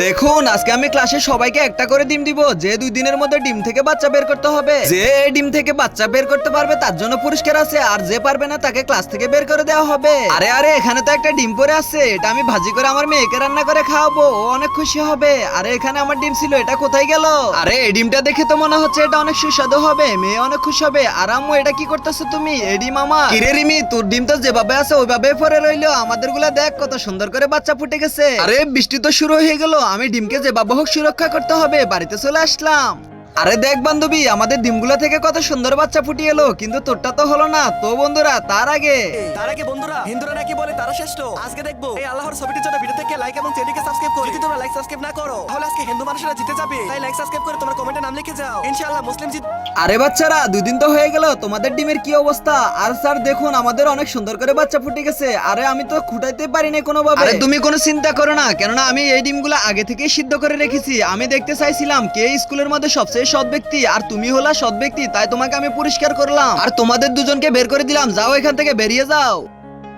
দেখুন আজকে আমি ক্লাসে সবাইকে একটা করে ডিম দিব, যে 2 দিনের মধ্যে ডিম থেকে বাচ্চা বের করতে হবে। যে এই ডিম থেকে বাচ্চা বের করতে পারবে তার জন্য পুরস্কার আছে, আর যে পারবে না তাকে ক্লাস থেকে বের করে দেওয়া হবে। আরে আরে এখানে তো একটা ডিম পড়ে আছে, এটা আমি ভাজি করে আমার মেয়েকে রান্না করে খাওয়াবো, ও অনেক খুশি হবে। আরে এখানে আমার ডিম ছিল, এটা কোথায় গেল? আরে এই ডিমটা দেখে তো মনে হচ্ছে এটা অনেক সুস্বাদু হবে, মেয়ে অনেক খুশি হবে। আর আম্মু এটা কি করতেছো তুমি? এই ডিম আমার। কিরে রিমি, তোর ডিম তো যেভাবে আছে ওইভাবে পড়ে রইলো, আমাদের গুলা দেখ কত সুন্দর করে বাচ্চা ফুটে গেছে। আরে বৃষ্টি তো শুরু হয়ে গেল, আমি ডিমকে যেভাবে হোক সুরক্ষা করতে হবে, বাড়িতে চলে আসলাম। আরে দেখ বান্ধবী, আমাদের ডিমগুলা থেকে কত সুন্দর বাচ্চা ফুটে এলো, কিন্তু তোরটা তো হলো না। তো বন্ধুরা তার আগে বন্ধুরা, হিন্দুরা নাকি বলে তারা শ্রেষ্ঠ। আজকে দেখবো এই আল্লাহর ছবিটির জন্য ভিডিও থেকে লাইক এবং চ্যানেলকে সাবস্ক্রাইব করো। যদি তোমরা লাইক সাবস্ক্রাইব না করো তাহলে আজকে হিন্দু মানুষেরা জিতে যাবে। তাই লাইক সাবস্ক্রাইব করে তোমার কমেন্টে নাম লিখে যাও, ইনশাআল্লাহ মুসলিম জিত। আরে বাচ্চারা, 2 দিন তো হয়ে গেল, তোমাদের ডিমের কি অবস্থা? আর স্যার দেখুন আমাদের অনেক সুন্দর করে বাচ্চা ফুটে গেছে। আরে আমি তো খুঁটাইতে পারিনি কোনোভাবে। আরে তুমি কোনো চিন্তা করো না, কেননা আমি এই ডিমগুলো আগে থেকেই সিদ্ধ করে রেখেছি। আমি দেখতে চাইছিলাম কে স্কুলের মধ্যে সবচেয়ে সৎ ব্যক্তি, আর তুমি হলা সৎ ব্যক্তি, তাই তোমাকে আমি পুরস্কার করলাম আর তোমাদের দুজনকে বের করে দিলাম। যাও এখান থেকে, বেরিয়ে যাও।